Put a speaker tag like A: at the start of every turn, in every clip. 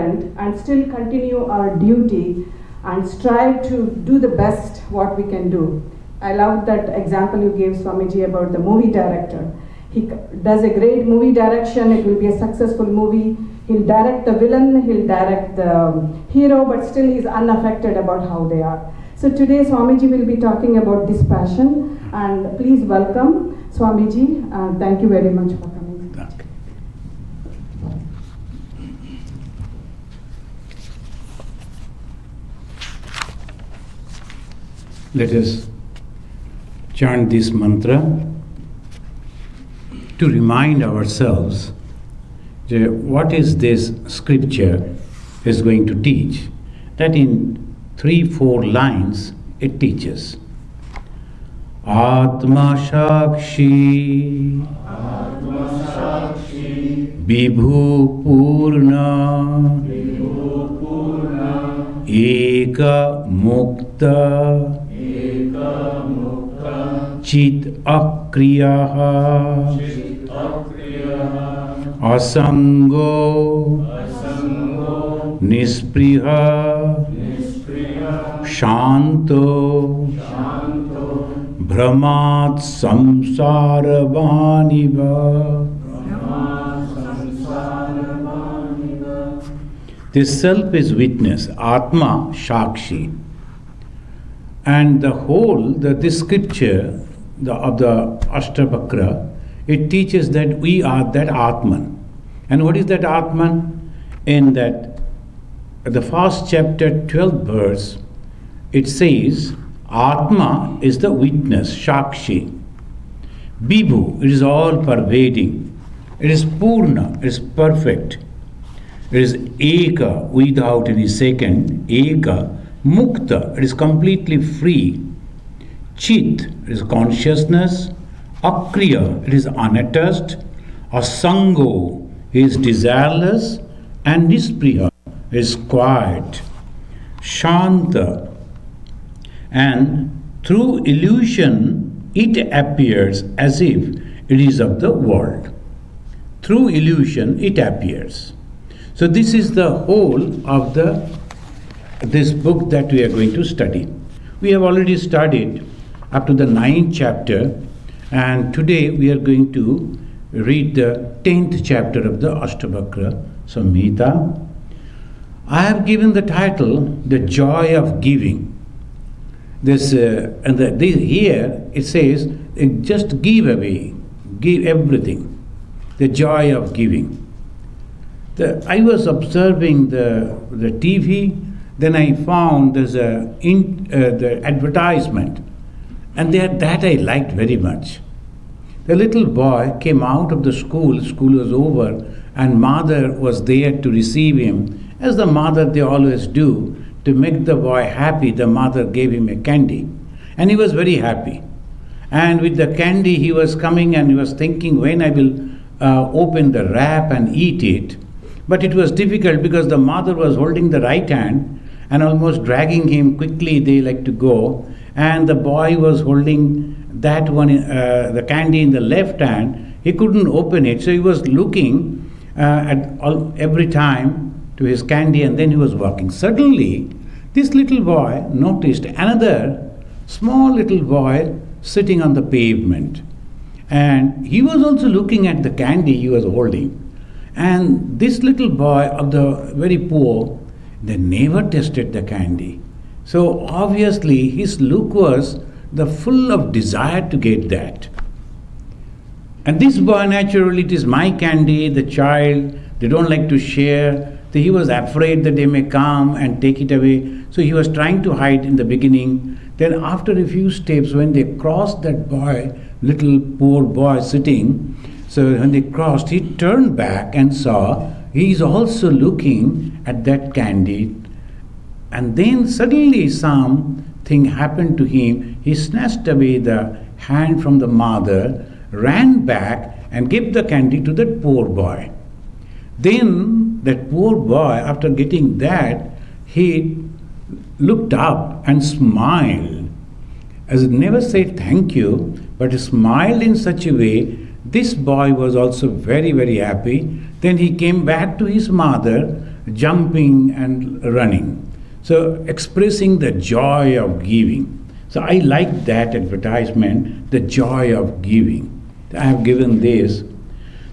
A: ignorant and still continue our duty and strive to do the best what we can do. I love that example you gave, Swamiji, about the movie director. He does a great movie direction, it will be a successful movie. He'll direct the villain, he'll direct the hero, but still he's unaffected about how they are. So today Swamiji will be talking about dispassion, and please welcome Swamiji, and thank you very much for coming.
B: Okay. Let us chant this mantra to remind ourselves what is this scripture is going to teach. That in 3-4 lines it teaches. Atma Shakshi Vibhu Purna Eka Mukta Chit Akriyaha Asango Nispriha Shanto Brahmat Samsara Vaniva. This self is witness, Atma Shakshi. And the whole, this scripture of the Astavakra, it teaches that we are that Atman. And what is that Atman? In that, the first chapter, 12th verse, it says, Atma is the witness, Shakshi. Vibhu, it is all pervading. It is Purna, it is perfect. It is Eka, without any second. Eka, Mukta, it is completely free. Chit, it is consciousness. Akriya, it is unattached. Asango, is desireless. And Nispriha, is quiet. Shanta, and through illusion it appears as if it is of the world. Through illusion it appears. So this is the whole of this book that we are going to study. We have already studied up to the 9th chapter, and today we are going to read the 10th chapter of the Astavakra Samhita. I have given the title, The Joy of Giving. Here it says, just give away, give everything. The joy of giving. I was observing the TV, then I found there's the advertisement, and that I liked very much. The little boy came out of the school was over, and mother was there to receive him. As the mother they always do, to make the boy happy, the mother gave him a candy. And he was very happy. And with the candy he was coming and he was thinking when I will open the wrap and eat it. But it was difficult because the mother was holding the right hand and almost dragging him quickly, they like to go. And the boy was holding that one, the candy in the left hand. He couldn't open it, so he was looking every time to his candy, and then he was walking. Suddenly, this little boy noticed another small little boy sitting on the pavement. And he was also looking at the candy he was holding. And this little boy of the very poor, they never tasted the candy. So obviously his look was full of desire to get that. And this boy, naturally, it is my candy, the child, they don't like to share. So he was afraid that they may come and take it away. So he was trying to hide in the beginning. Then after a few steps, when they crossed that boy, little poor boy sitting, so when they crossed, he turned back and saw he is also looking at that candy. And then suddenly something happened to him. He snatched away the hand from the mother, ran back and gave the candy to that poor boy. Then that poor boy, after getting that, he looked up and smiled. As it never said thank you, but he smiled in such a way, this boy was also very, very happy. Then he came back to his mother, jumping and running. So expressing the joy of giving. So I like that advertisement, the joy of giving. I have given this.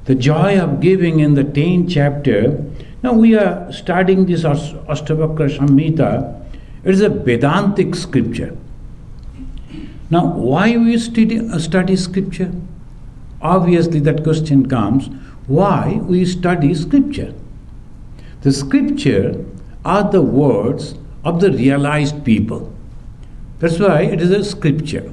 B: The joy of giving in the 10th chapter. Now we are studying this Astavakra Samhita. It is a Vedantic scripture. Now why we study scripture? Obviously that question comes, why we study scripture? The scripture are the words of the realized people. That's why it is a scripture.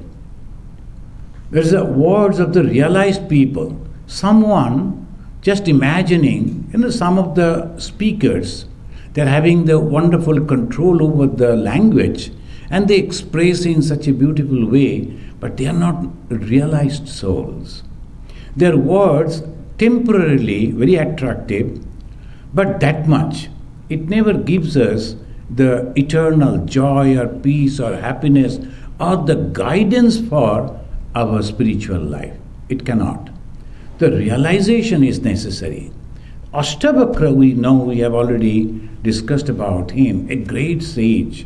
B: There is the words of the realized people. Someone just imagining, some of the speakers, they're having the wonderful control over the language and they express in such a beautiful way, but they are not realized souls. Their words temporarily very attractive, but that much. It never gives us the eternal joy or peace or happiness or the guidance for our spiritual life. It cannot. The realization is necessary. Astavakra, we have already discussed about him, a great sage.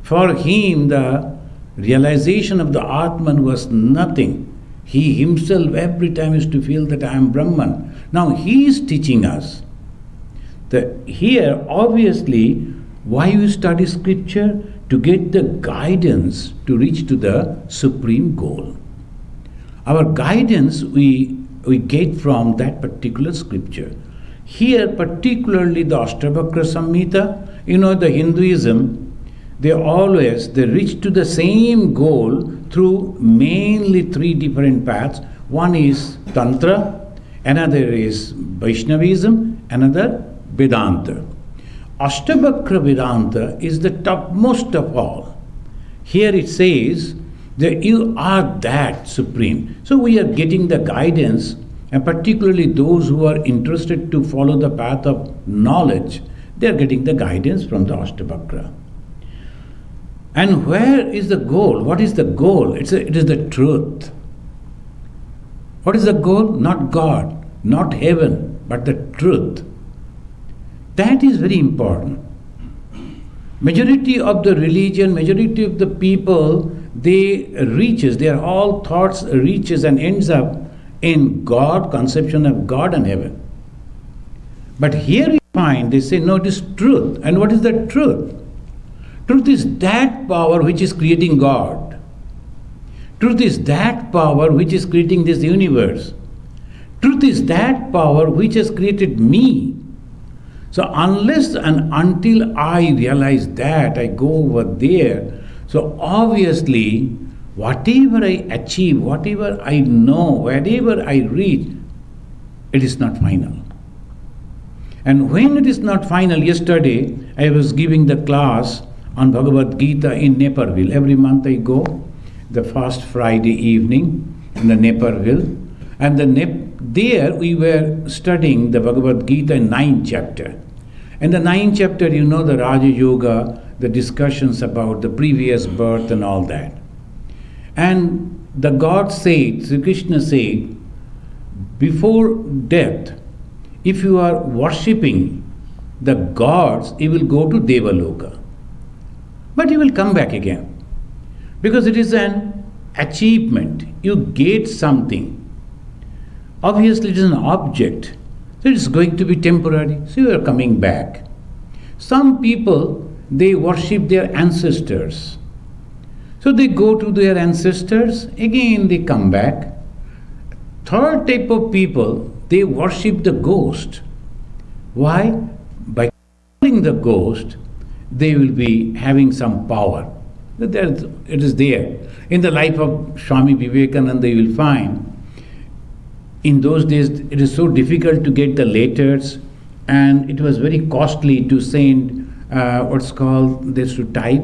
B: For him, the realization of the Atman was nothing. He himself every time used to feel that I am Brahman. Now he is teaching us. Here, obviously, why we study scripture? To get the guidance to reach to the supreme goal. Our guidance we get from that particular scripture. Here, particularly the Astavakra Samhita, the Hinduism, they reach to the same goal through mainly three different paths. One is Tantra, another is Vaishnavism, another Vedanta. Astavakra Vedanta is the topmost of all. Here it says that you are that supreme. So we are getting the guidance, and particularly those who are interested to follow the path of knowledge, they are getting the guidance from the Astavakra. And where is the goal? What is the goal? It is the truth. What is the goal? Not God, not heaven, but the truth. That is very important. Majority of the religion, majority of the people, their all thoughts reaches and ends up in God, conception of God and heaven. But here we find, they say, no, it is truth. And what is the truth? Truth is that power which is creating God. Truth is that power which is creating this universe. Truth is that power which has created me. So unless and until I realize that, I go over there. So obviously, whatever I achieve, whatever I know, wherever I reach, it is not final. And when it is not final, yesterday I was giving the class on Bhagavad Gita in Naperville. Every month I go, the first Friday evening in the Naperville. And there we were studying the Bhagavad Gita in 9th chapter. In the 9th chapter, the Raja Yoga, the discussions about the previous birth and all that. And the God said, Sri Krishna said, before death, if you are worshipping the gods, you will go to Devaloka. But you will come back again. Because it is an achievement. You get something. Obviously, it is an object. So it is going to be temporary. So you are coming back. Some people, they worship their ancestors. So they go to their ancestors, again they come back. Third type of people, they worship the ghost. Why? By calling the ghost, they will be having some power. It is there. In the life of Swami Vivekananda, you will find, in those days, it is so difficult to get the letters, and it was very costly to send to type?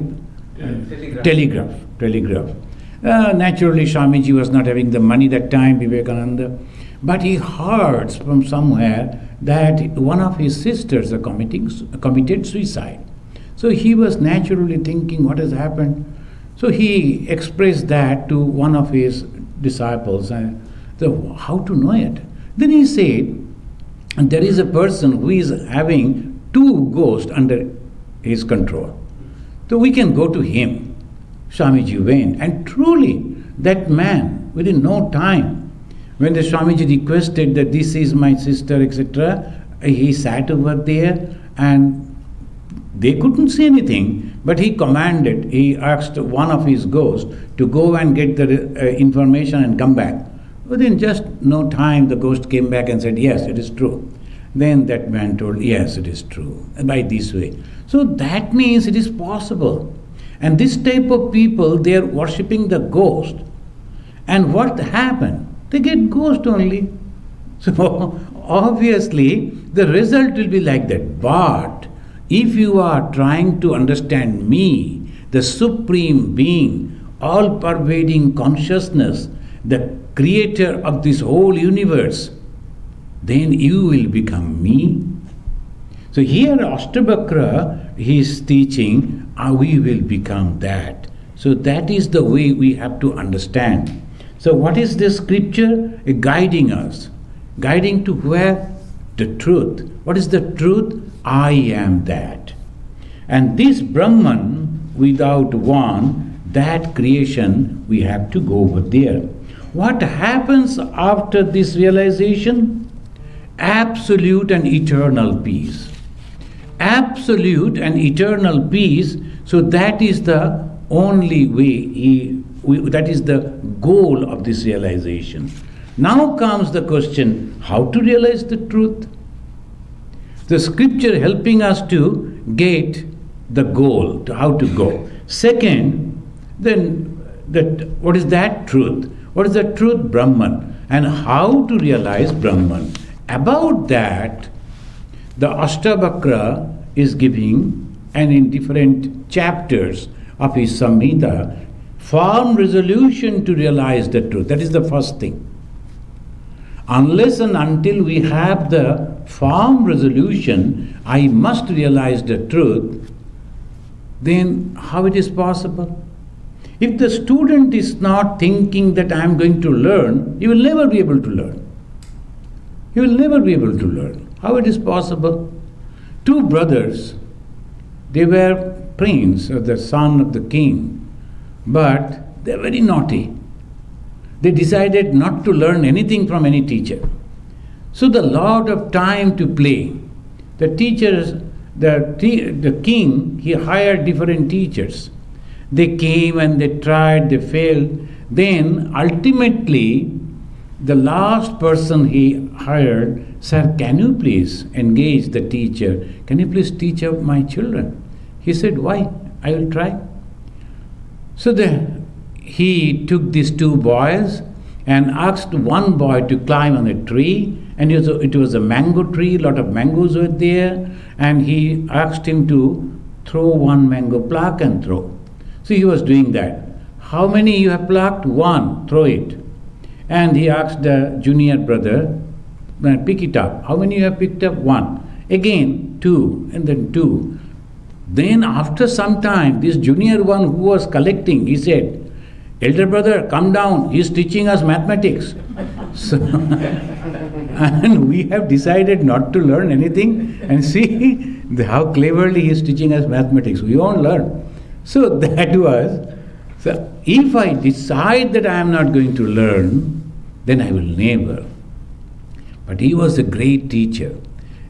B: Telegraph. Naturally, Swamiji was not having the money that time, Vivekananda, but he heard from somewhere that one of his sisters committed suicide. So he was naturally thinking, what has happened? So he expressed that to one of his disciples. So how to know it? Then he said, there is a person who is having two ghosts under his control. So we can go to him. Swamiji went, and truly that man, within no time, when the Swamiji requested that this is my sister, etc., he sat over there and they couldn't see anything, but he commanded, he asked one of his ghosts to go and get the information and come back. Within just no time, the ghost came back and said, yes, it is true. Then that man told, yes, it is true, by this way. So that means it is possible. And this type of people, they are worshipping the ghost. And what happened? They get ghost only. So obviously, the result will be like that. But if you are trying to understand me, the Supreme Being, all-pervading consciousness, the creator of this whole universe, then you will become me. So here Astavakra, he is teaching, we will become that. So that is the way we have to understand. So what is this scripture? Guiding us. Guiding to where? The truth. What is the truth? I am that. And this Brahman, without one, that creation, we have to go over there. What happens after this realization? Absolute and eternal peace. Absolute and eternal peace, so that is the only way, that is the goal of this realization. Now comes the question, how to realize the truth? The scripture helping us to get the goal, to how to go. Second, then what is that truth? What is the truth? Brahman. And how to realize Brahman. About that, the Astavakra is giving, and in different chapters of his Samhita, firm resolution to realize the truth. That is the first thing. Unless and until we have the firm resolution, I must realize the truth, then how it is possible? If the student is not thinking that I am going to learn, he will never be able to learn. He will never be able to learn. How it is possible? Two brothers, they were prince or the son of the king, but they are very naughty. They decided not to learn anything from any teacher. So the lot of time to play. The teachers, the king, he hired different teachers. They came and they tried, they failed. Then ultimately, the last person he hired, sir, can you please engage the teacher? Can you please teach up my children? He said, why? I will try. So he took these two boys and asked one boy to climb on a tree, and it was a mango tree, a lot of mangoes were there, and he asked him to throw one mango, pluck and throw. So he was doing that. How many you have plucked? One, throw it. And he asked the junior brother, pick it up. How many you have picked up? One. Again, two, and then two. Then after some time, this junior one who was collecting, he said, elder brother, come down, he is teaching us mathematics. So, and we have decided not to learn anything, and see how cleverly he is teaching us mathematics. We won't learn. So that was, so if I decide that I am not going to learn, then I will never. But he was a great teacher.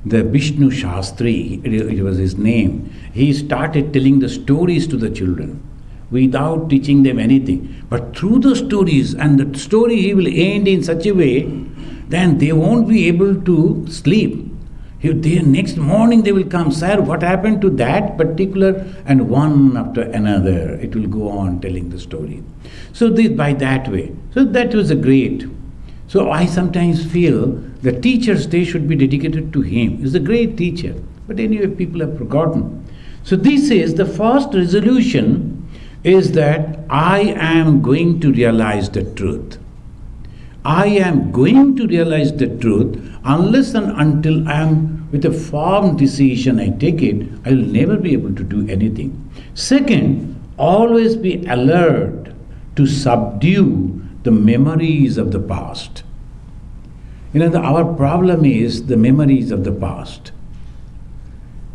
B: The Vishnu Shastri, it was his name. He started telling the stories to the children without teaching them anything. But through the stories, and the story he will end in such a way, then they won't be able to sleep. Next morning they will come, sir, what happened to that particular, and one after another, it will go on telling the story. So by that way, so that was a great. So I sometimes feel the teachers, they should be dedicated to him. He's a great teacher. But anyway, people have forgotten. So this is the first resolution, is that I am going to realize the truth. I am going to realize the truth. Unless and until I am with a firm decision, I take it, I will never be able to do anything. Second, always be alert to subdue the memories of the past. Our problem is the memories of the past.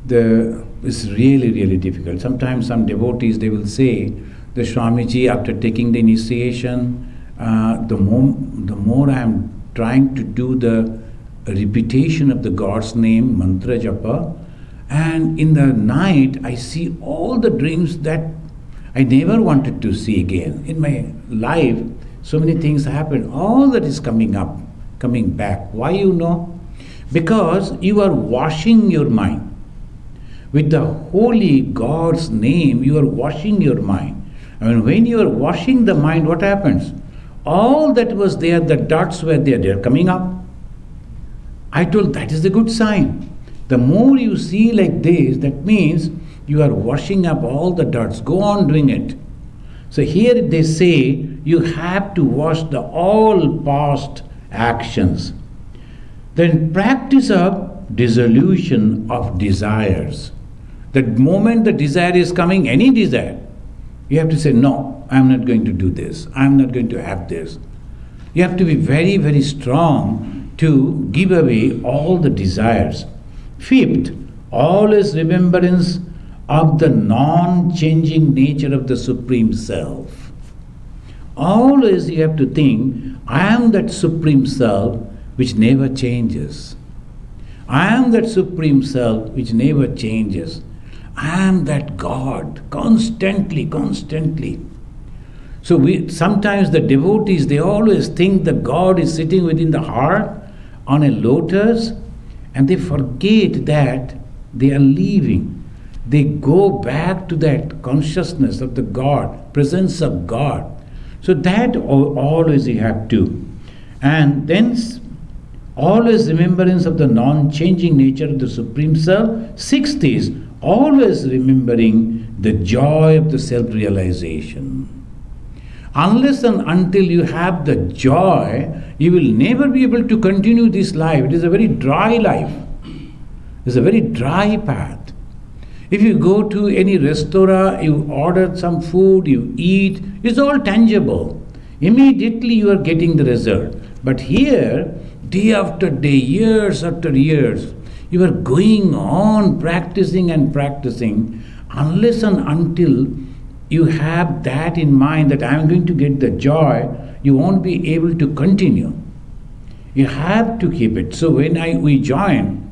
B: it's really, really difficult. Sometimes some devotees, they will say, the Swamiji, after taking the initiation, the more I am trying to do the repetition of the God's name, mantra japa, and in the night I see all the dreams that I never wanted to see again. In my life, so many things happen. All that is coming up, coming back. Why you know? Because you are washing your mind. With the holy God's name, you are washing your mind. I mean, when you are washing the mind, what happens? All that was there, the dots were there, they are coming up. I told that is a good sign. The more you see like this, that means you are washing up all the dots. Go on doing it. So here they say you have to wash all past actions. Then practice of dissolution of desires. The moment the desire is coming, any desire, you have to say, no, I am not going to do this. I am not going to have this. You have to be very, very strong to give away all the desires. Fifth, always remembrance of the non-changing nature of the Supreme Self. Always you have to think, I am that Supreme Self which never changes. I am that Supreme Self which never changes. I am that God, constantly. So sometimes the devotees, they always think that God is sitting within the heart on a lotus, and they forget that they are leaving. They go back to that consciousness of the God, presence of God. So that always you have to. And then always remembrance of the non-changing nature of the Supreme Self. Sixth is always remembering the joy of the self-realization. Unless and until you have the joy, you will never be able to continue this life. It is a very dry life. It's a very dry path. If you go to any restaurant, you order some food, you eat, it's all tangible. Immediately you are getting the result. But here, day after day, years after years, you are going on practicing and practicing. Unless and until you have that in mind that I am going to get the joy, you won't be able to continue. You have to keep it. So when we joined,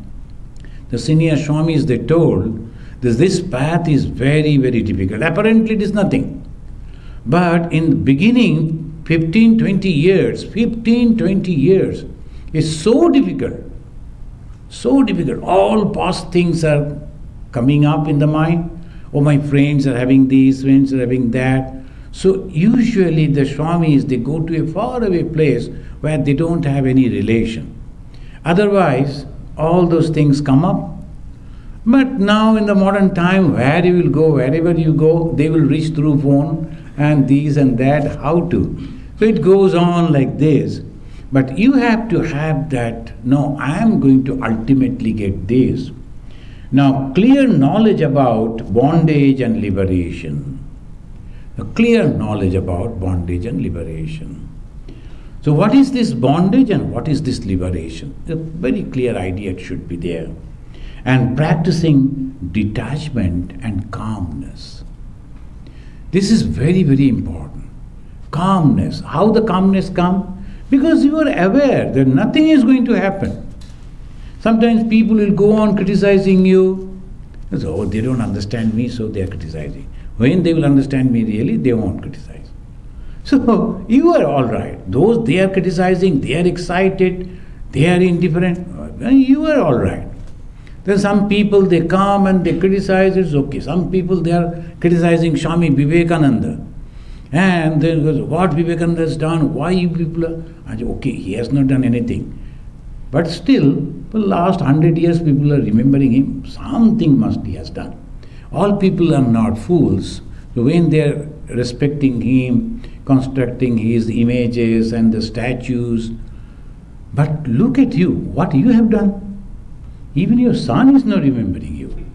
B: the senior Swamis, they told, this path is very, very difficult. Apparently it is nothing. But in the beginning, 15-20 years is so difficult. So difficult. All past things are coming up in the mind. Oh, my friends are having this, friends are having that. So usually the Swamis, they go to a faraway place where they don't have any relation. Otherwise, all those things come up. But now in the modern time, where you will go, wherever you go, they will reach through phone and these and that, how to. So it goes on like this. But you have to have that, no, I am going to ultimately get this. Now, clear knowledge about bondage and liberation. A clear knowledge about bondage and liberation. So what is this bondage and what is this liberation? A very clear idea it should be there. And practicing detachment and calmness. This is very, very important. Calmness. How the calmness come? Because you are aware that nothing is going to happen. Sometimes people will go on criticizing you. So, oh, they don't understand me, so they are criticizing. When they will understand me really, they won't criticize. So, you are all right. Those they are criticizing, they are excited, they are indifferent. You are all right. Then some people, they come and they criticize, it's okay. Some people, they are criticizing Swami Vivekananda. And they go, what Vivekananda has done, why you people are... I say, okay, he has not done anything. But still, for the last 100 years, people are remembering him. Something must he has done. All people are not fools. So when they are respecting him, constructing his images and the statues, but look at you, what you have done. Even your son is not remembering you.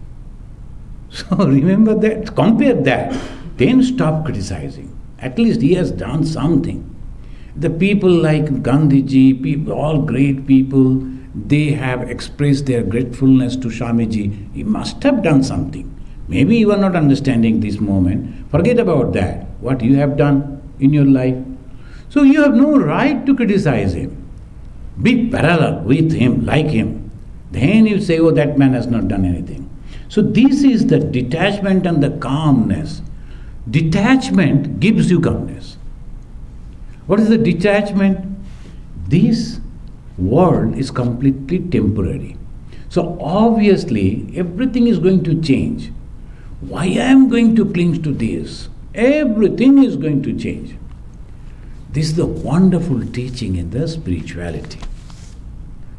B: So remember that, compare that, then stop criticizing. At least he has done something. The people like Gandhiji, people, all great people, they have expressed their gratefulness to Swamiji. He must have done something. Maybe you are not understanding this moment. Forget about that. What you have done in your life. So you have no right to criticize him. Be parallel with him, like him. Then you say, oh, that man has not done anything. So this is the detachment and the calmness. Detachment gives you calmness. What is the detachment? This world is completely temporary. So obviously everything is going to change. Why I am going to cling to this? Everything is going to change. This is the wonderful teaching in the spirituality.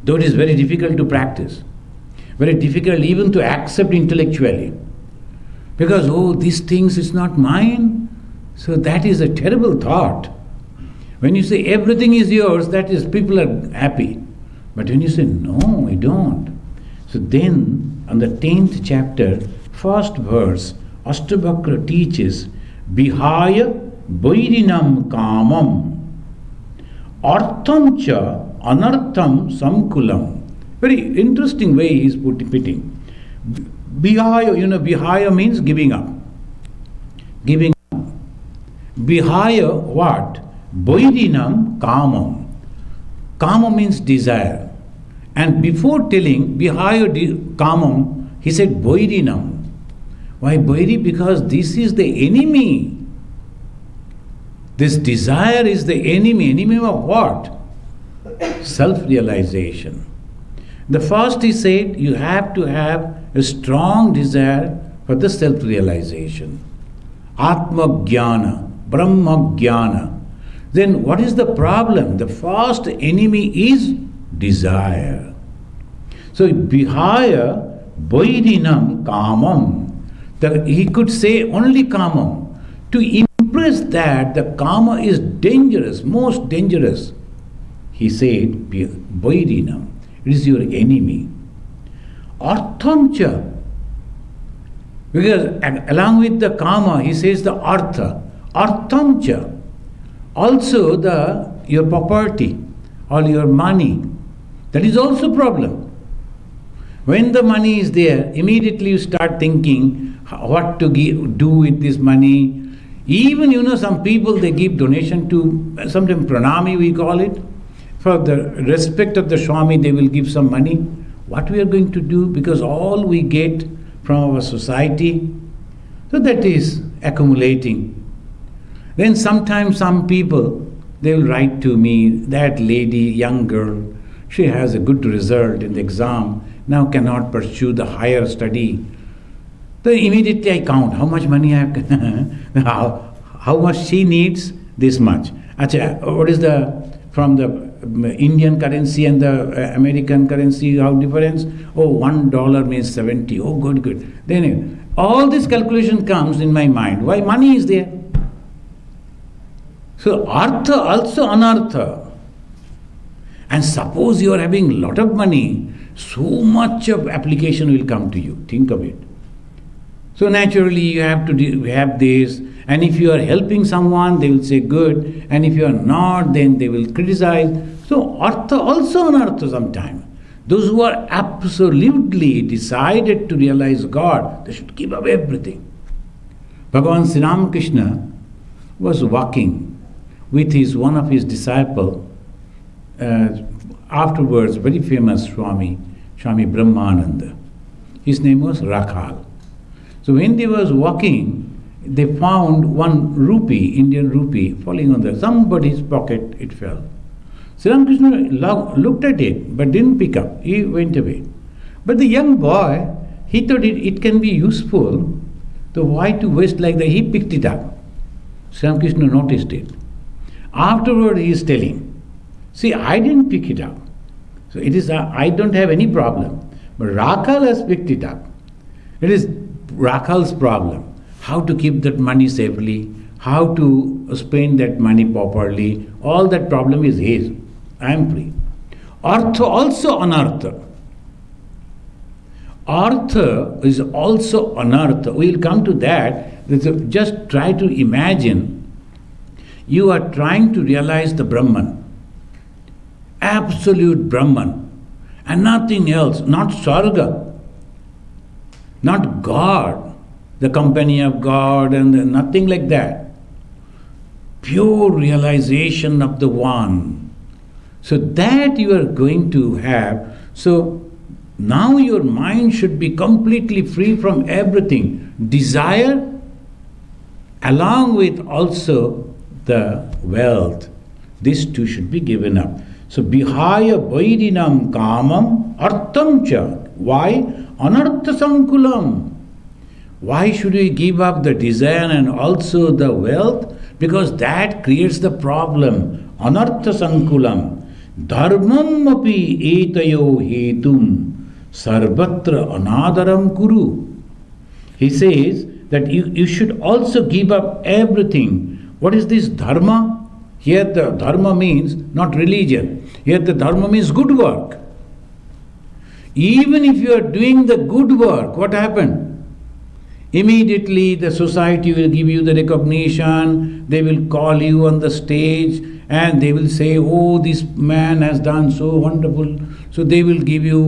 B: Though it is very difficult to practice, very difficult even to accept intellectually. Because, oh, these things is not mine. So that is a terrible thought. When you say everything is yours, that is, people are happy. But when you say, no, I don't. So then, on the 10th chapter, first verse, Astavakra teaches, Vihaya Bairinam Kamam Artham cha Anartham Samkulam. Very interesting way he is putting. Vihaya, Vihaya means giving up. Giving up. Vihaya what? Bairinam Kamam. Kama means desire. And before telling Vihaya Kamam, he said Bairinam. Why Bairi? Because this is the enemy. This desire is the enemy. Enemy of what? Self-realization. The first he said, you have to have a strong desire for the self-realization. Atma Jnana, Brahma Jnana. Then what is the problem? The first enemy is desire. So Vihaya Bairinam Kamam. He could say only Kamam. To impress that the Kama is dangerous, most dangerous. He said, Bairinam, it is your enemy. Arthamcha, because along with the Kama, he says the Artha. Arthamcha, also your property or your money, that is also problem. When the money is there, immediately you start thinking what to do with this money. Even, some people, they give donation to, sometimes pranami we call it. For the respect of the Swami, they will give some money. What we are going to do? Because all we get from our society, so that is accumulating. Then sometimes some people, they will write to me, that lady, young girl, she has a good result in the exam, now cannot pursue the higher study. Then immediately I count how much money I have, how much she needs, this much. Achha, what is from the Indian currency and the American currency, how difference? Oh, $1 means 70. Oh, good. Then all this calculation comes in my mind. Why? Money is there. So artha also anartha. And suppose you are having a lot of money, so much of application will come to you. Think of it. So naturally you have to have this, and if you are helping someone, they will say good, and if you are not, then they will criticize. So artha also anartha sometimes. Those who are absolutely decided to realize God, they should give up everything. Bhagavan Sri Ramakrishna was walking with one of his disciples, afterwards very famous Swami Brahmananda. His name was Rakhal. So when they was walking, they found one rupee, Indian rupee, falling on somebody's pocket, it fell. Sri Ramakrishna looked at it, but didn't pick up. He went away. But the young boy, he thought it can be useful, so why to waste like that? He picked it up. Sri Ramakrishna noticed it. Afterward, he is telling, see, I didn't pick it up. So it is, I don't have any problem. But Rakhal has picked it up. It is Rakhal's problem. How to keep that money safely, how to spend that money properly, all that problem is his. I am free. Artha also anartha. Artha is also anartha. We will come to that. Just try to imagine you are trying to realize the Brahman, absolute Brahman, and nothing else, not Sarga, not God, the company of God, and nothing like that. Pure realization of the One. So that you are going to have. So now your mind should be completely free from everything. Desire, along with also the wealth. These two should be given up. So Bihaya Vaidinam Kamam Artham Cha. Why? Anartha Sankulam. Why should we give up the desire and also the wealth? Because that creates the problem. Anartha Sankulam. Dharmam api etayo hetum sarvatra anadaram kuru. He says that you should also give up everything. What is this dharma? Here the dharma means not religion. Here the dharma means good work. Even if you are doing the good work, what happened? Immediately the society will give you the recognition, they will call you on the stage and they will say, oh, this man has done so wonderful. So they will give you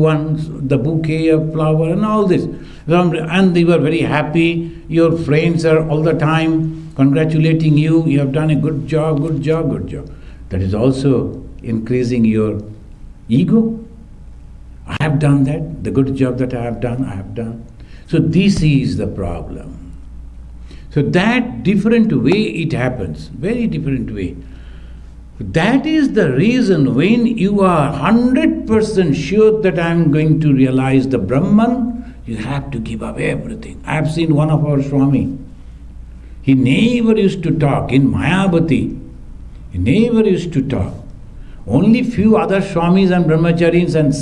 B: the bouquet of flower and all this. And they were very happy. Your friends are all the time congratulating you. You have done a good job, good job, good job. That is also increasing your ego. I have done that. The good job that I have done. So this is the problem. So that different way it happens, very different way. That is the reason when you are 100% sure that I am going to realize the Brahman, you have to give up everything. I have seen one of our Swami. He never used to talk in Mayabati. He never used to talk. Only few other Swamis and Brahmacharis and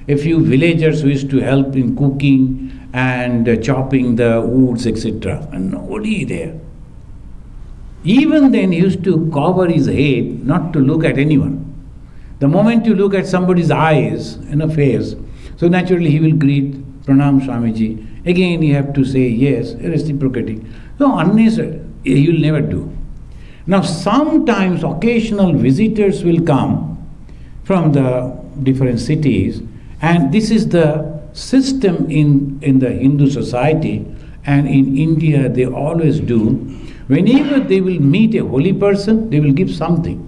B: a few villagers who used to help in cooking and chopping the woods, etc. And nobody there. Even then he used to cover his head not to look at anyone. The moment you look at somebody's eyes and a face, so naturally he will greet, Pranam Swamiji. Again you have to say yes, reciprocating. So unnecessary, he will never do. Now sometimes occasional visitors will come from the different cities, and this is the system in the Hindu society, and in India they always do. Whenever they will meet a holy person, they will give something.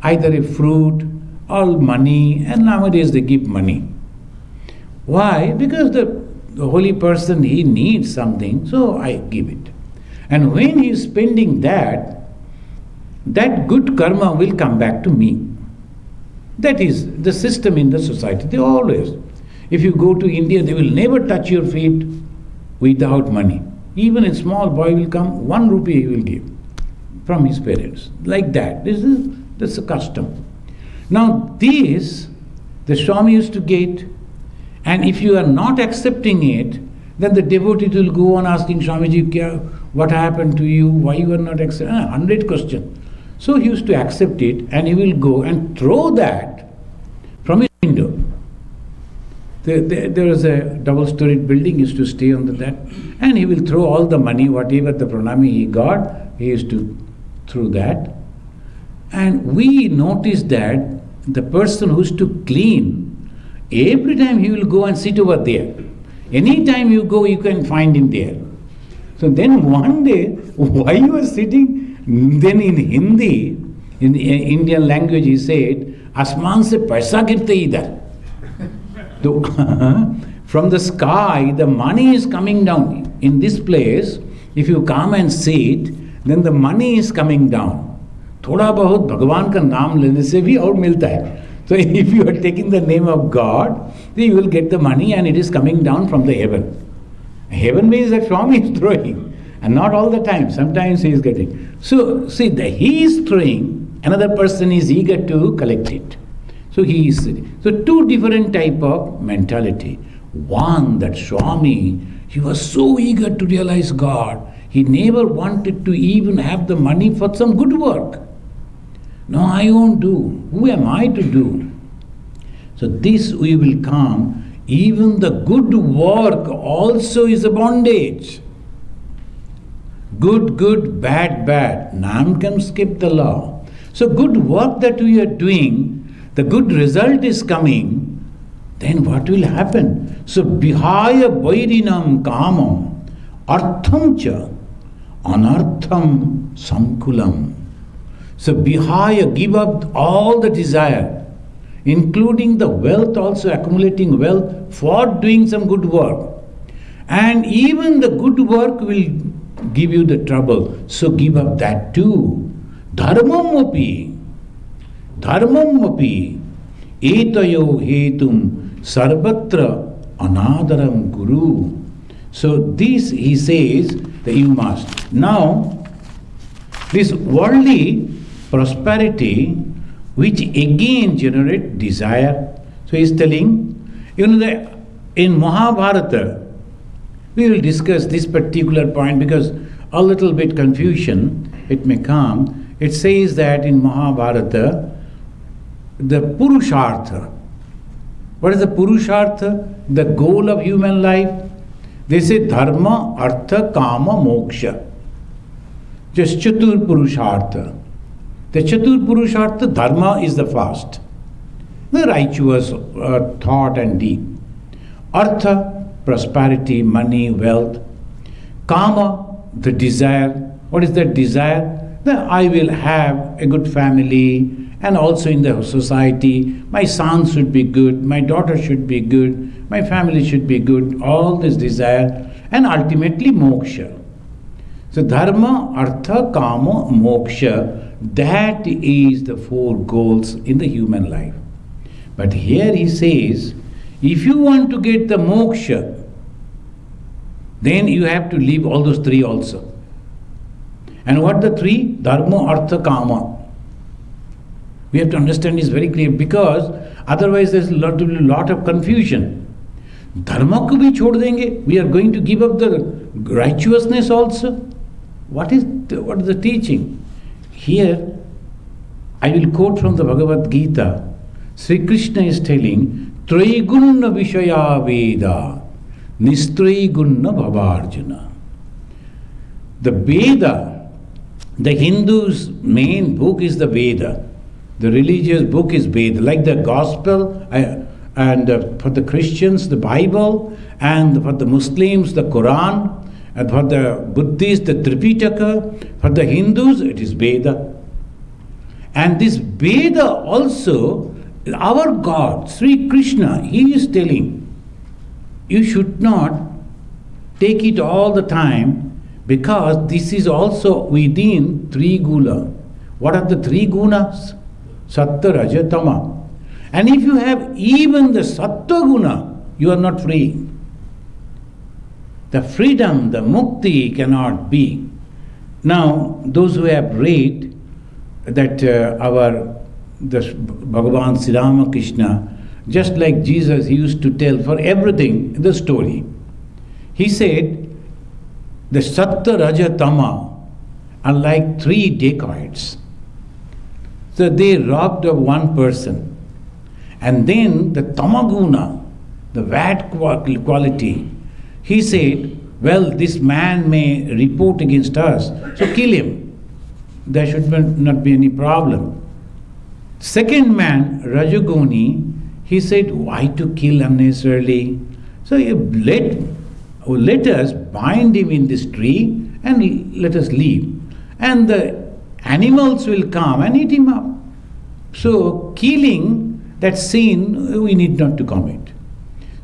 B: Either a fruit or money, and nowadays they give money. Why? Because the holy person, he needs something, so I give it. And when he is spending that good karma will come back to me. That is the system in the society. They always. If you go to India, they will never touch your feet without money. Even a small boy will come, 1 rupee he will give from his parents. Like that. This is a custom. Now this, the Swami used to get, and if you are not accepting it, then the devotee will go on asking Swamiji, what happened to you, why you are not accepting, 100 questions. So he used to accept it, and he will go and throw that from his window. There was a double-storied building, he used to stay on that, and he will throw all the money, whatever the pranami he got, he used to throw that. And we noticed that the person who used to clean, every time he will go and sit over there. Anytime you go, you can find him there. So then one day, why you are sitting, then in Hindi, in the Indian language he said, Asman se paisa girte idhar. From the sky, the money is coming down. In this place, if you come and sit, then the money is coming down. थोड़ा बहुत भगवान का नाम लेने से भी और मिलता है. So if you are taking the name of God, then you will get the money and it is coming down from the heaven. Heaven means that Swami is throwing, and not all the time. Sometimes he is getting. So see, he is throwing, another person is eager to collect it. So he is. So two different type of mentality. One, that Swami, he was so eager to realize God, he never wanted to even have the money for some good work. No, I won't do. Who am I to do? So this we will come. Even the good work also is a bondage. Good, good, bad, bad. None can skip the law. So good work that we are doing, the good result is coming. then what will happen? So, Vihaya Vairinam Kamam Artham Cha Anartham Sankulam. So, Vihaya, give up all the desire, including the wealth, also accumulating wealth for doing some good work. And even the good work will give you the trouble. So, give up that too. Dharmam api etayo hetum sarvatra anadaram guru. So this he says that you must. Now, this worldly prosperity which again generate desire. So he is telling, in Mahabharata, we will discuss this particular point because a little bit confusion it may come. It says that in Mahabharata, the Purushartha. What is the Purushartha? The goal of human life. They say Dharma, Artha, Kama, Moksha. Just Chatur Purushartha. The Chatur Purushartha, Dharma is the first. The righteous thought and deed. Artha, prosperity, money, wealth. Kama, the desire. What is that desire? That I will have a good family, and also in the society, my son should be good, my daughter should be good, my family should be good, all this desire, and ultimately moksha. So dharma, artha, kama, moksha, that is the four goals in the human life. But here he says, if you want to get the moksha, then you have to leave all those three also. And what the three? Dharma, artha, kama. We have to understand this very clear, because otherwise there's a lot of confusion. Dharma ko bhi chhod denge. We are going to give up the righteousness also. What is the teaching? Here, I will quote from the Bhagavad Gita. Sri Krishna is telling, Three Guna Vishaya Veda, Nistri Guna Bhavarjuna. The Veda, the Hindus' main book is the Veda. The religious book is Veda, like the Gospel, and for the Christians, the Bible, and for the Muslims, the Quran, and for the Buddhists, the Tripitaka. For the Hindus, it is Veda. And this Veda also, our God, Sri Krishna, he is telling, you should not take it all the time, because this is also within three guna. What are the three gunas? Sattva, Raja, Tama. And if you have even the Sattva guna, you are not free. The freedom, the mukti cannot be. Now, those who have read that the Bhagavan Sri Ramakrishna, just like Jesus, he used to tell for everything the story. He said, the Sattva, Raja, Tama are like three dacoits. So they robbed of one person. And then the Tamaguna, the bad quality, he said, well, this man may report against us, so kill him. There should not be any problem. Second man, Rajaguni, he said, why to kill unnecessarily? So let us bind him in this tree and let us leave. And the animals will come and eat him up. So killing, that sin, we need not to commit.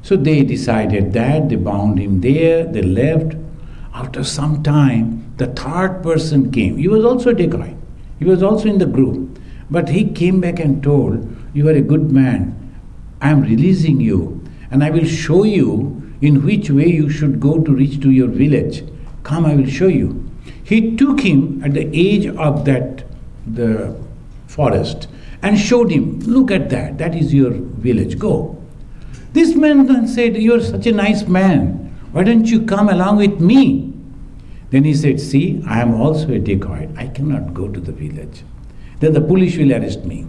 B: So they decided that, they bound him there, they left. After some time, the third person came. He was also a dacoit. He was also in the group. But he came back and told, you are a good man. I am releasing you, and I will show you in which way you should go to reach to your village. Come, I will show you. He took him at the edge of the forest and showed him, look at that, that is your village, go. This man then said, you are such a nice man, why don't you come along with me? Then he said, see, I am also a dacoit, I cannot go to the village. Then the police will arrest me.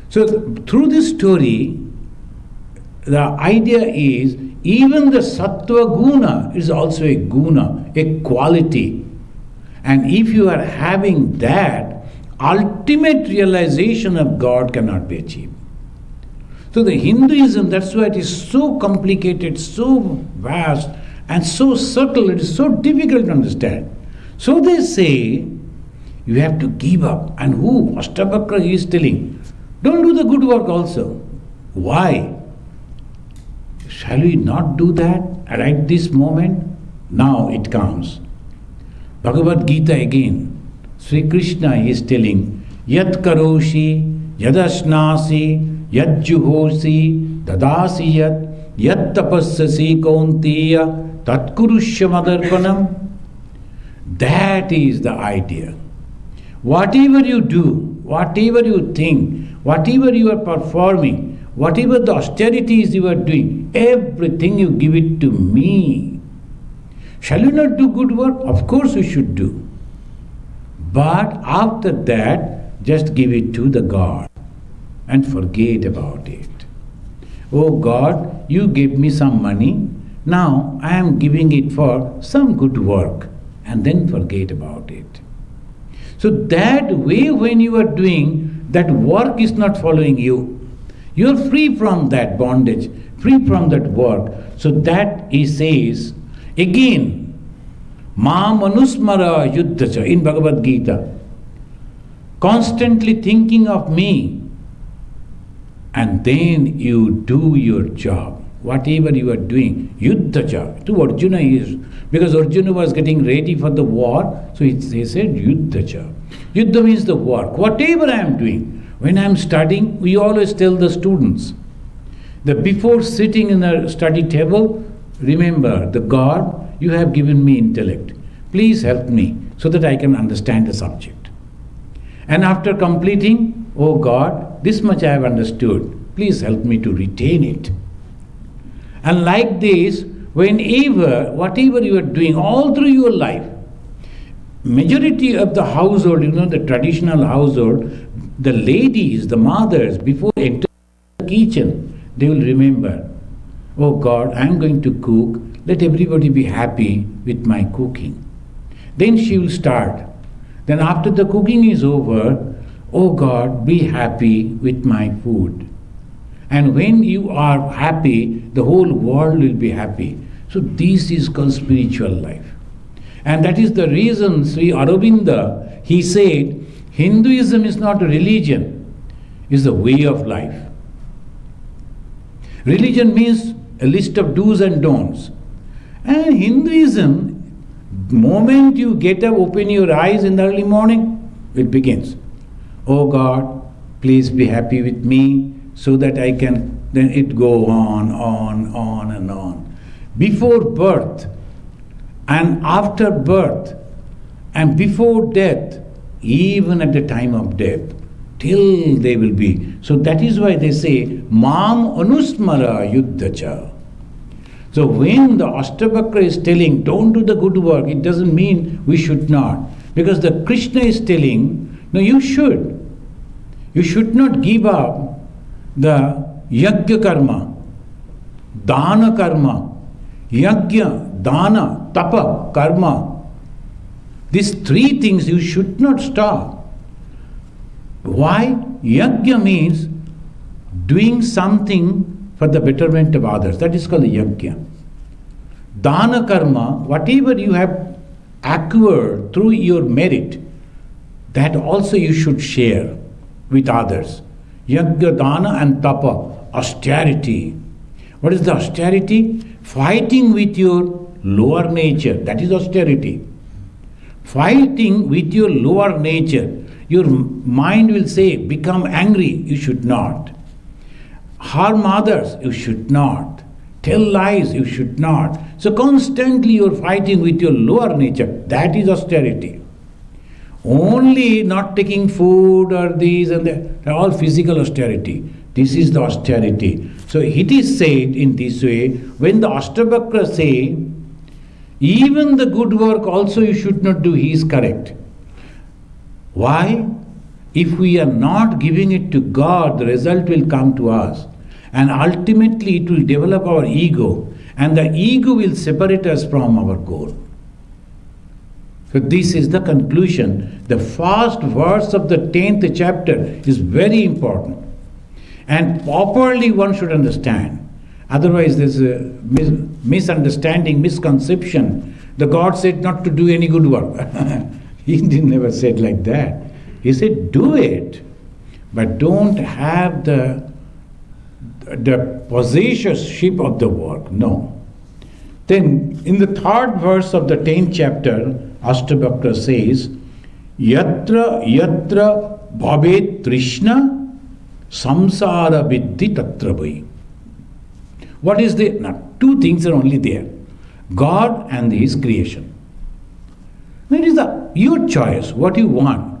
B: So through this story, the idea is, even the Sattva guna is also a guna, a quality. And if you are having that, ultimate realization of God cannot be achieved. So the Hinduism, that's why it is so complicated, so vast, and so subtle, it is so difficult to understand. So they say, you have to give up. And who? Astavakra is telling, don't do the good work also. Why? Shall we not do that at this moment? Now it comes. Bhagavad Gita again. Sri Krishna is telling, Yat karoshi, yadashnasi, yad juhosi, dadasi yat tapassasi kaunteya, tatkurusya madarpanam. That is the idea. Whatever you do, whatever you think, whatever you are performing, whatever the austerities you are doing, everything you give it to me. Shall you not do good work? Of course you should do. But after that, just give it to the God and forget about it. Oh God, you gave me some money, now I am giving it for some good work, and then forget about it. So that way when you are doing, that work is not following you. You are free from that bondage, free from that work. So that he says, again, Ma manusmara yuddhacha in Bhagavad Gita. Constantly thinking of me, and then you do your job. Whatever you are doing, yuddhacha. To Arjuna is, because Arjuna was getting ready for the war, so he said yuddhacha. Yuddha means the work. Whatever I am doing. When I am studying, we always tell the students that before sitting in a study table, remember, the God, you have given me intellect. Please help me so that I can understand the subject. And after completing, oh God, this much I have understood. Please help me to retain it. And like this, whenever, whatever you are doing, all through your life, majority of the household, the traditional household, the ladies, the mothers, before entering the kitchen, they will remember, oh God, I am going to cook, let everybody be happy with my cooking. Then she will start. Then after the cooking is over, oh God, be happy with my food. And when you are happy, the whole world will be happy. So this is called spiritual life. And that is the reason Sri Aurobindo, he said, Hinduism is not a religion, it's a way of life. Religion means a list of do's and don'ts. And Hinduism, the moment you get up, open your eyes in the early morning, it begins. Oh God, please be happy with me so that I can, then it go on and on. Before birth and after birth and before death, even at the time of death, till they will be. So that is why they say, Mam anusmara yuddhacha. So when the Astavakra is telling, don't do the good work, it doesn't mean we should not. Because the Krishna is telling, no, you should. You should not give up the yajna karma, dana karma, yajna, dana, tapa, karma. These three things you should not stop. Why? Yajna means doing something for the betterment of others. That is called yajna. Dana karma, whatever you have acquired through your merit, that also you should share with others. Yajna, dana and tapa, austerity. What is the austerity? Fighting with your lower nature. That is austerity. Fighting with your lower nature. Your mind will say, become angry. You should not. Harm others. You should not. Tell lies. You should not. So constantly you are fighting with your lower nature. That is austerity. Only not taking food or these and that. They are all physical austerity. This is the austerity. So it is said in this way, when the Astavakra say, even the good work also you should not do, he is correct. Why? If we are not giving it to God, the result will come to us. And ultimately it will develop our ego. And the ego will separate us from our goal. So this is the conclusion. The first verse of the 10th chapter is very important. And properly one should understand. Otherwise there's a misunderstanding, misconception. The God said not to do any good work. He never said like that. He said do it, but don't have the possessorship of the work. No. Then in the third verse of the 10th chapter, Astavakra says, Yatra yatra bhavet trishna samsara viddhi tatra bhai. What is there? Now, two things are only there. God and His creation. Now it is your choice, what you want.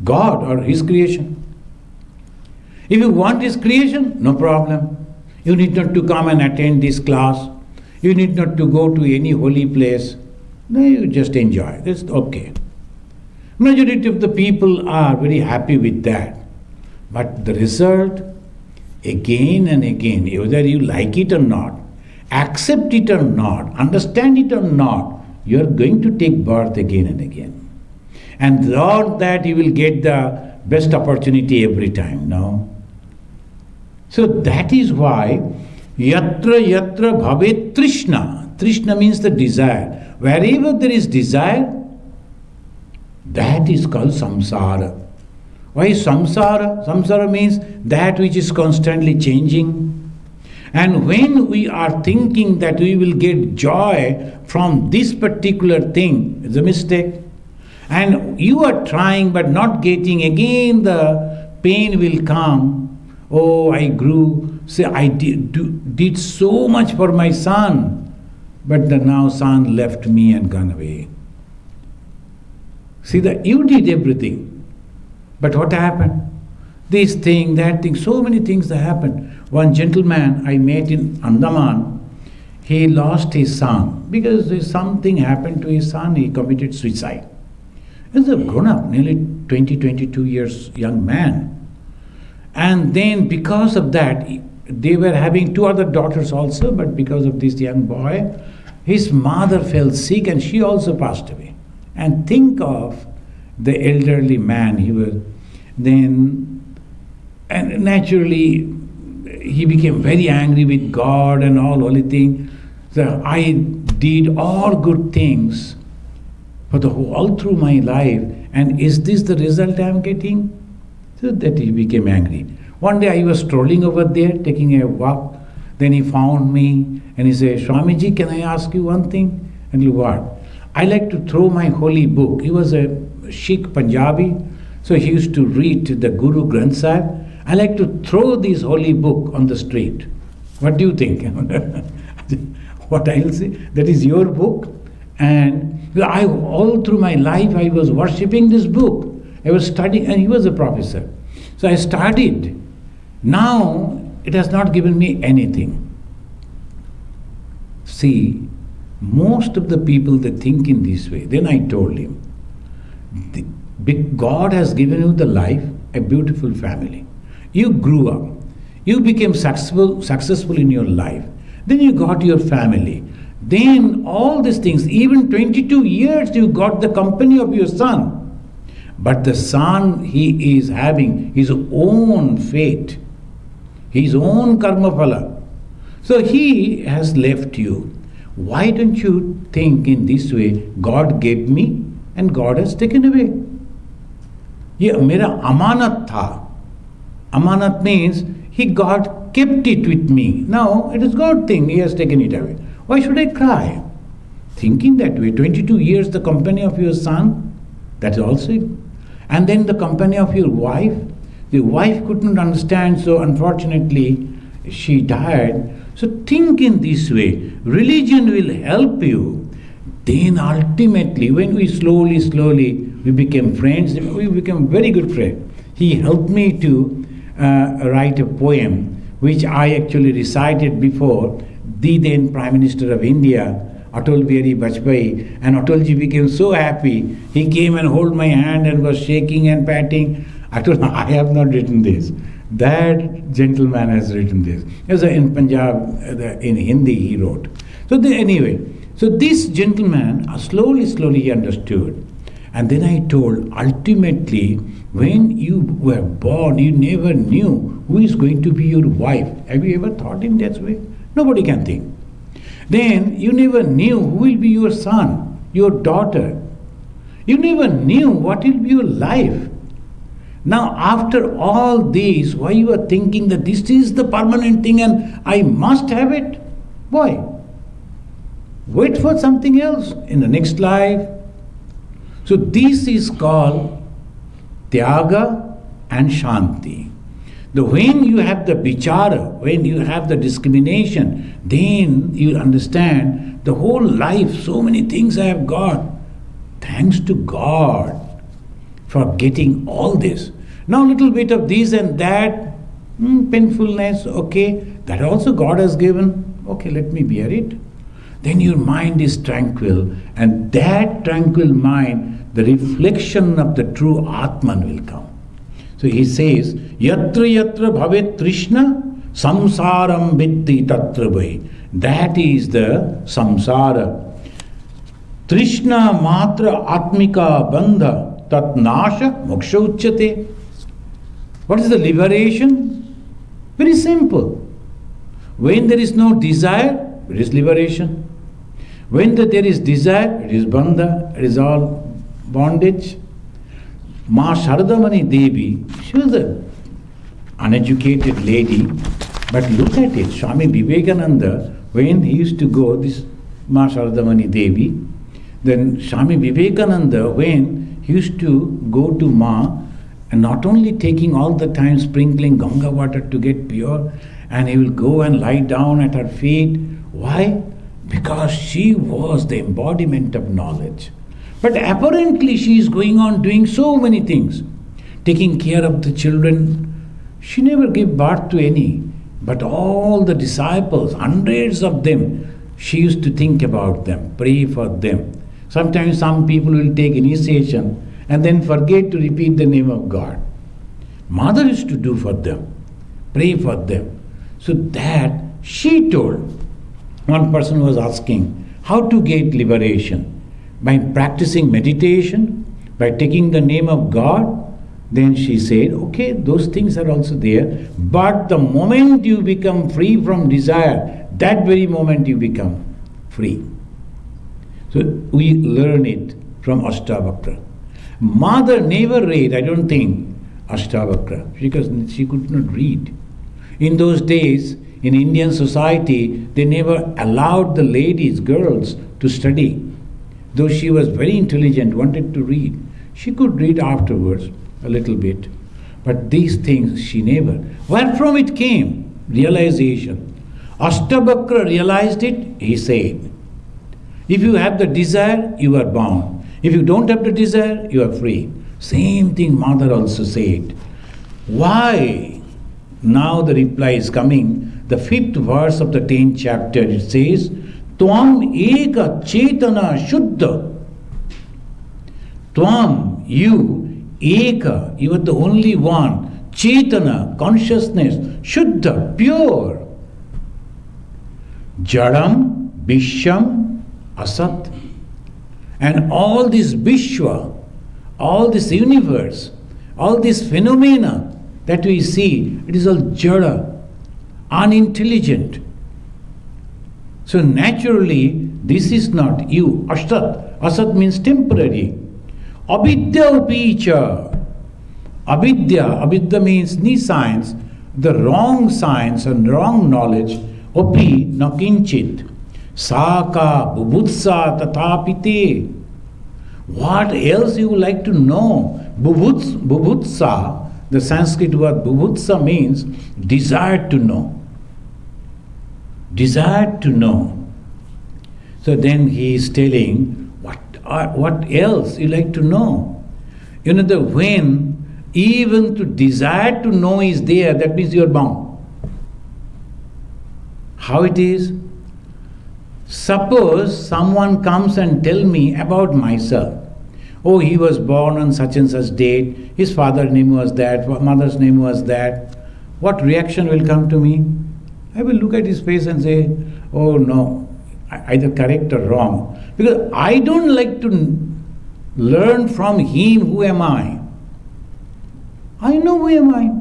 B: God or His creation. If you want His creation, no problem. You need not to come and attend this class. You need not to go to any holy place. No, you just enjoy. That's okay. Majority of the people are very happy with that. But the result, again and again, whether you like it or not, accept it or not, understand it or not, you are going to take birth again and again. And not that you will get the best opportunity every time, no. So that is why yatra yatra bhavet trishna. Trishna means the desire. Wherever there is desire, that is called samsara. Why samsara? Samsara means that which is constantly changing. And when we are thinking that we will get joy from this particular thing, it's a mistake. And you are trying but not getting, again the pain will come. Oh, I grew, say I did so much for my son, but now son left me and gone away. See that you did everything. But what happened? This thing, that thing, so many things that happened. One gentleman I met in Andaman, he lost his son because something happened to his son, he committed suicide. He's a grown-up, nearly 22 years young man. And then because of that, they were having two other daughters also, but because of this young boy, his mother fell sick and she also passed away. And think of the elderly man he was. Then, and naturally, he became very angry with God and all holy things. So I did all good things for all through my life, and is this the result I am getting? So that he became angry. One day I was strolling over there, taking a walk. Then he found me and he said, Swamiji, can I ask you one thing? And what? I like to throw my holy book. He was a Sikh Punjabi, so he used to read the Guru Granth Sahib. I like to throw this holy book on the street. What do you think? What I'll say? That is your book. And all through my life I was worshipping this book. I was studying, and he was a professor. So I studied. Now it has not given me anything. See, most of the people, they think in this way. Then I told him, God has given you the life, a beautiful family. You grew up. You became successful in your life. Then you got your family. Then all these things, even 22 years you got the company of your son. But the son, he is having his own fate, his own karma phala. So he has left you. Why don't you think in this way, God gave me and God has taken away. Ye mera amanat tha. Amanat means God kept it with me. Now it is God's thing, He has taken it away. Why should I cry? Thinking that way, 22 years the company of your son, that's also it. And then the company of your wife. The wife couldn't understand, so unfortunately she died. So think in this way, religion will help you. Then ultimately, when we slowly we became friends, we became very good friends. He helped me to write a poem, which I actually recited before the then Prime Minister of India, Atal Bihari Vajpayee, and Atalji became so happy. He came and held my hand and was shaking and patting. I told him, I have not written this. That gentleman has written this. It was in Punjab, in Hindi he wrote. So anyway, so this gentleman, slowly he understood. And then I told, ultimately, when you were born, you never knew who is going to be your wife. Have you ever thought in that way? Nobody can think. Then you never knew who will be your son, your daughter. You never knew what will be your life. Now after all this, why you are thinking that this is the permanent thing and I must have it? Why? Wait for something else in the next life. So this is called Tyaga and Shanti. When you have the vichara, when you have the discrimination, then you understand the whole life, so many things I have got. Thanks to God for getting all this. Now little bit of this and that, painfulness, okay, that also God has given. Okay, let me bear it. Then your mind is tranquil, and that tranquil mind, the reflection of the true Atman will come. So he says, Yatra yatra bhavet trishna samsaram vitti tatra vai. That is the samsara. Trishna matra atmika bandha tat nasha moksha uchyate. What is the liberation? Very simple. When there is no desire, it is liberation. When there is desire, it is bandha, it is all bondage. Ma Sharadamani Devi, she was an uneducated lady, but look at it, Swami Vivekananda, when he used to go, this Ma Sharadamani Devi, then Swami Vivekananda, when he used to go to Ma, and not only taking all the time sprinkling Ganga water to get pure, and he will go and lie down at her feet. Why? Because she was the embodiment of knowledge. But apparently she is going on doing so many things, taking care of the children. She never gave birth to any, but all the disciples, hundreds of them, she used to think about them, pray for them. Sometimes some people will take initiation and then forget to repeat the name of God. Mother used to do for them, pray for them. So that she told, one person was asking, how to get liberation? By practicing meditation, by taking the name of God. Then she said, okay, those things are also there, but the moment you become free from desire, that very moment you become free. So we learn it from Astavakra. Mother never read, I don't think, Astavakra, because she could not read. In those days, in Indian society, they never allowed the ladies, girls, to study. Though she was very intelligent, wanted to read. She could read afterwards, a little bit. But these things she never. Where from it came? Realization. Astavakra realized it, he said, if you have the desire, you are bound. If you don't have the desire, you are free. Same thing Mother also said. Why? Now the reply is coming. The 5th verse of the 10th chapter, it says, Tvam eka chetana shuddha. Tvam, you, eka, you are the only one. Chetana, consciousness, shuddha, pure. Jadam, Vishwam, Asat. And all this Vishwa, all this universe, all these phenomena that we see, it is all jada, unintelligent. So naturally, this is not you. Asat. Asat means temporary. Avidya upicha. Avidya means ni science, the wrong science and wrong knowledge. Opi na kinchit. Saka bubutsa tatapite. What else you would like to know? Bubutsa, the Sanskrit word bubutsa means desire to know. Desire to know. So then he is telling, what else you like to know? You know, when even to desire to know is there, that means you are bound. How it is? Suppose someone comes and tell me about myself. Oh, he was born on such and such date, his father's name was that, mother's name was that. What reaction will come to me? I will look at his face and say, oh no, either correct or wrong. Because I don't like to learn from him who am I. I know who am I.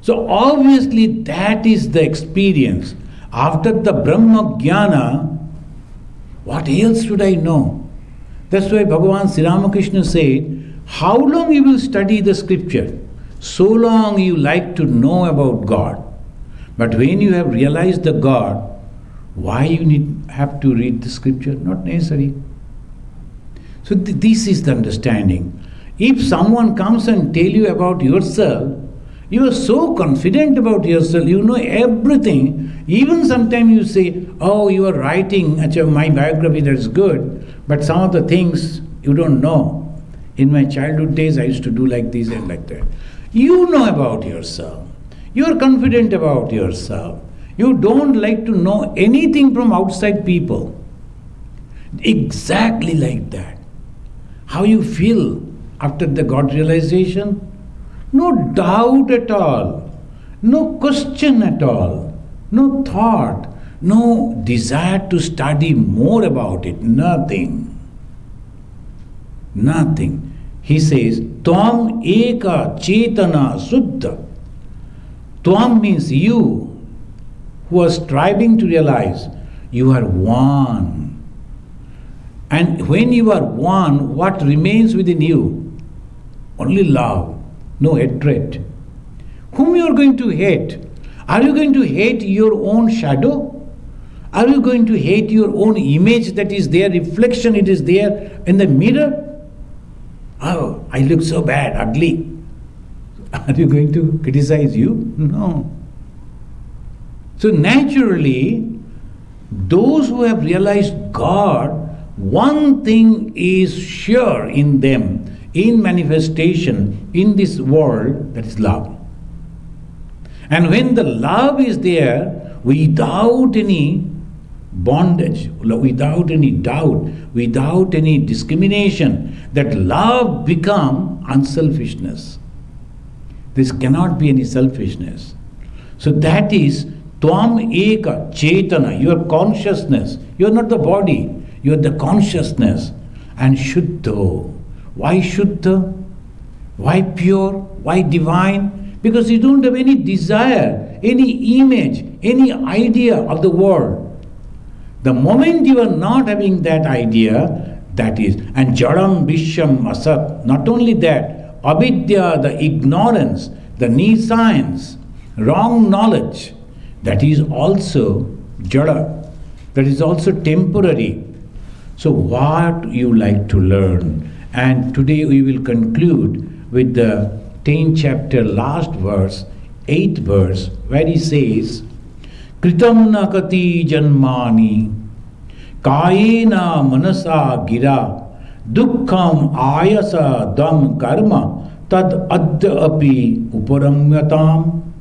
B: So obviously that is the experience. After the Brahma Jnana, what else should I know? That's why Bhagavan Sri Ramakrishna said, how long you will study the scripture? So long you like to know about God. But when you have realized the God, why you have to read the scripture? Not necessary. So this is the understanding. If someone comes and tell you about yourself, you are so confident about yourself, you know everything. Even sometimes you say, oh, you are writing my biography, that is good, but some of the things you don't know. In my childhood days, I used to do like this and like that. You know about yourself. You are confident about yourself. You don't like to know anything from outside people. Exactly like that. How you feel after the God realization? No doubt at all, no question at all, no thought, no desire to study more about it, nothing. Nothing. He says, Tvam eka chetana suddha. Tvam means you who are striving to realize you are one. And when you are one, what remains within you? Only love. No hatred. Whom you are going to hate? Are you going to hate your own shadow? Are you going to hate your own image that is there, reflection it is there in the mirror? Oh, I look so bad, ugly. Are you going to criticize you? No. So naturally, those who have realized God, one thing is sure in them, in manifestation in this world, that is love. And when the love is there, without any bondage, without any doubt, without any discrimination, that love become unselfishness. This cannot be any selfishness. So that is Tvam eka chetana, your consciousness. You are not the body, you are the consciousness. And Shuddha. Why Shuddha? Why pure? Why divine? Because you don't have any desire, any image, any idea of the world. The moment you are not having that idea, that is, and Jadam Visham Asat, not only that, Avidya, the ignorance, the nescience, wrong knowledge, that is also Jada, that is also temporary. So what you like to learn? And today we will conclude with the 10th chapter, last verse, 8th verse, where he says, Kritam nakati janmani, kayena manasa gira, dukkham ayasa dam karma, tad adya api uparamyatam.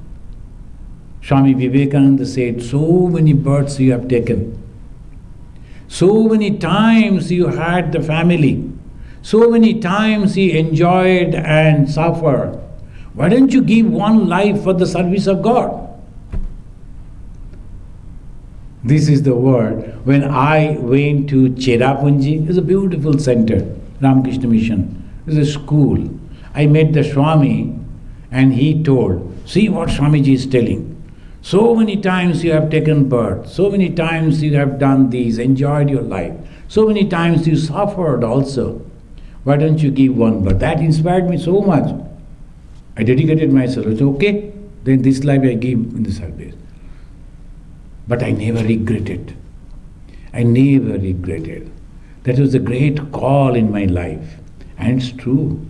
B: Swami Vivekananda said, so many births you have taken, so many times you had the family, so many times he enjoyed and suffered. Why don't you give one life for the service of God? This is the word. When I went to Cherrapunji, it's a beautiful center, Ramakrishna Mission. It's a school. I met the Swami and he told, see what Swamiji is telling. So many times you have taken birth, so many times you have done this, enjoyed your life, so many times you suffered also. Why don't you give one birth? That inspired me so much. I dedicated myself. It's okay, then this life I give in the service. But I never regretted. I never regretted. That was a great call in my life. And it's true.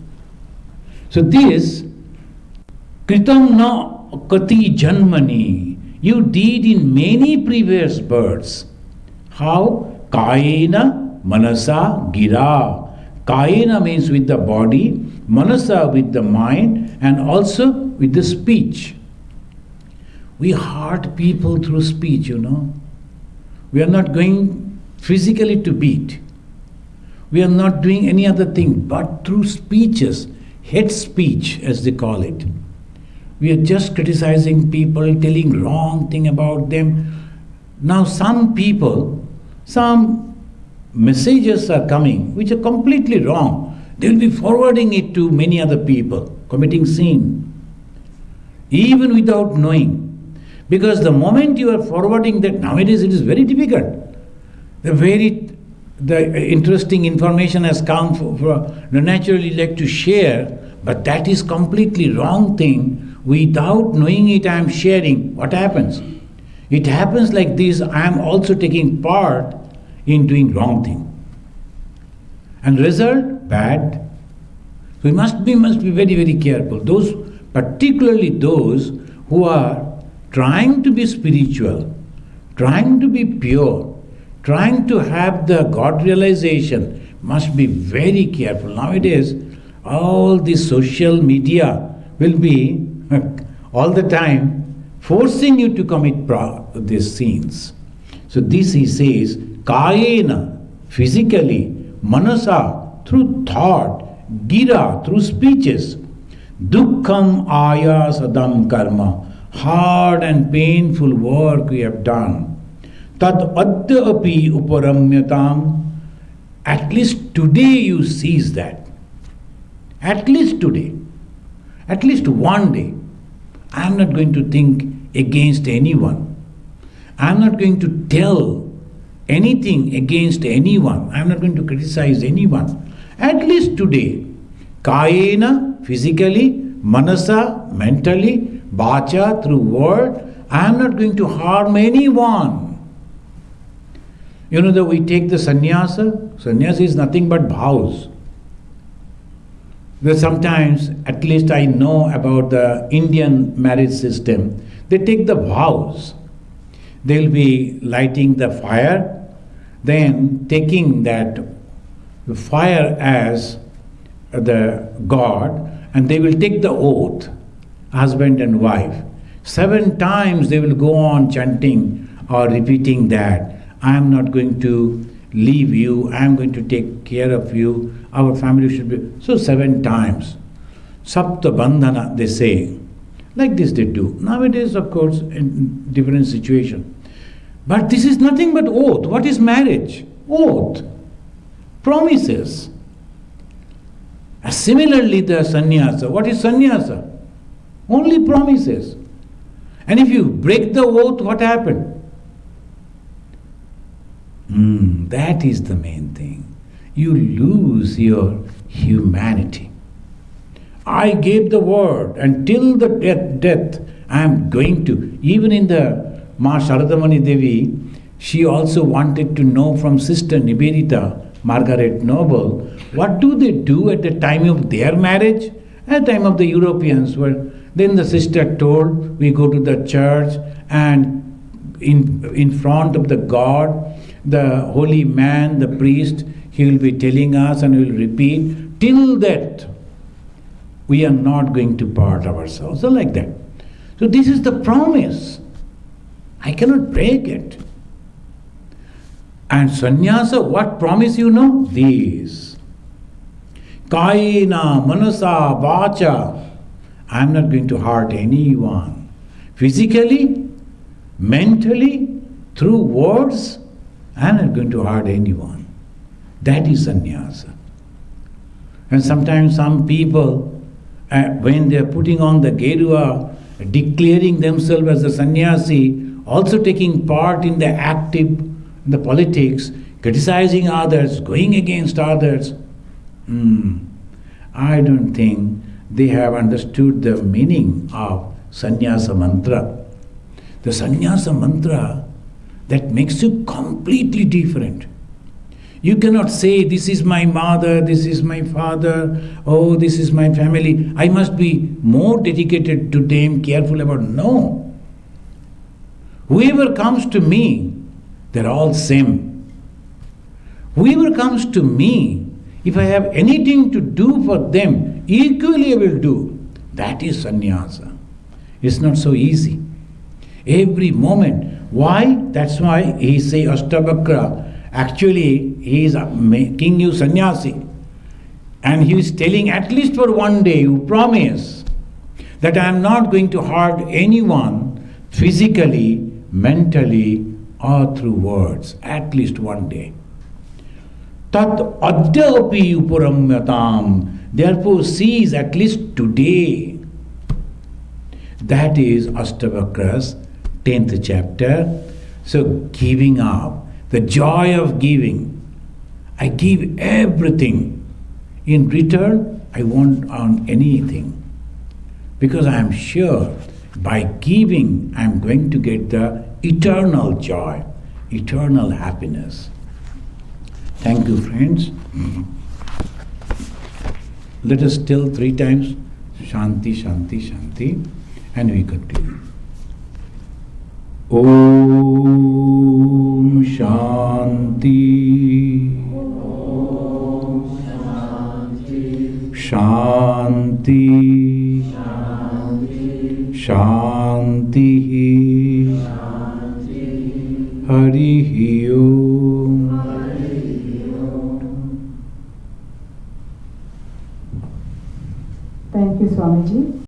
B: So this, Kritam na kati janmani, you did in many previous births. How? Kayena manasa gira. Kayena means with the body, manasa with the mind, and also with the speech. We hurt people through speech, you know. We are not going physically to beat. We are not doing any other thing but through speeches, hate speech as they call it. We are just criticizing people, telling wrong thing about them. Now some people, some messages are coming which are completely wrong. They will be forwarding it to many other people, committing sin. even without knowing. Because the moment you are forwarding that, nowadays it is very difficult. The interesting information has come for naturally like to share, but that is completely wrong thing. Without knowing it, I am sharing. What happens? It happens like this, I am also taking part in doing wrong thing. And result, bad. We must be very, very careful. Particularly those who are trying to be spiritual, trying to be pure, trying to have the God realization, must be very careful. Nowadays, all this social media will be all the time forcing you to commit these sins. So this he says, Kayena, physically, Manasa, through thought, Gira, through speeches, Dukkham ayasadam karma, hard and painful work we have done. Tad adya api uparamyatam, at least today you seize that. At least today. At least one day. I am not going to think against anyone. I am not going to tell anything against anyone. I am not going to criticize anyone. At least today, Kayena, physically, Manasa, mentally, Vacha, through word, I am not going to harm anyone. You know that we take the sannyasa. Sannyasa is nothing but vows. But sometimes, at least I know about the Indian marriage system, they take the vows. They will be lighting the fire, then taking that fire as the God, and they will take the oath, husband and wife. 7 times they will go on chanting or repeating that, I am not going to leave you, I am going to take care of you, our family should be. So 7 times. Sapta bandhana, they say. Like this they do. Nowadays, of course, in different situation. But this is nothing but oath. What is marriage? Oath. Promises. Similarly, the sannyasa. What is sannyasa? Only promises. And if you break the oath, what happened? That is the main thing. You lose your humanity. I gave the word, and till the death I am going to. Even in the Ma Sharadamani Devi, she also wanted to know from Sister Nivedita, Margaret Noble, what do they do at the time of their marriage? At the time of the Europeans, then the sister told, we go to the church and in front of the God, the holy man, the priest, he will be telling us and we will repeat, till that we are not going to part ourselves. So like that. So this is the promise. I cannot break it. And sannyasa, what promise you know? This. Kayena, manasa, vacha. I am not going to hurt anyone. Physically, mentally, through words, I am not going to hurt anyone. That is sannyasa. And sometimes some people, when they are putting on the gerua, declaring themselves as a sannyasi, also taking part in the politics, criticizing others, going against others. I don't think they have understood the meaning of sannyasa mantra. The sannyasa mantra that makes you completely different. You cannot say, this is my mother, this is my father, oh, this is my family. I must be more dedicated to them, careful about. No. Whoever comes to me, they're all same. Whoever comes to me, if I have anything to do for them, equally I will do. That is sannyasa. It's not so easy. Every moment. Why? That's why he say Astavakra. Actually, he is making you sannyasi. And he is telling, at least for one day, you promise that I am not going to hurt anyone physically, mentally, or through words. At least one day. Tat adyapi uparamyatam. Therefore, seize at least today. That is Astavakra's 10th chapter. So giving up, the joy of giving. I give everything. In return, I won't earn anything. Because I am sure by giving, I am going to get the eternal joy, eternal happiness. Thank you, friends. Let us tell 3 times Shanti, Shanti, Shanti, and we continue. Om Shanti. Shanti. Shanti. Hari Om.
A: Thank you, Swamiji.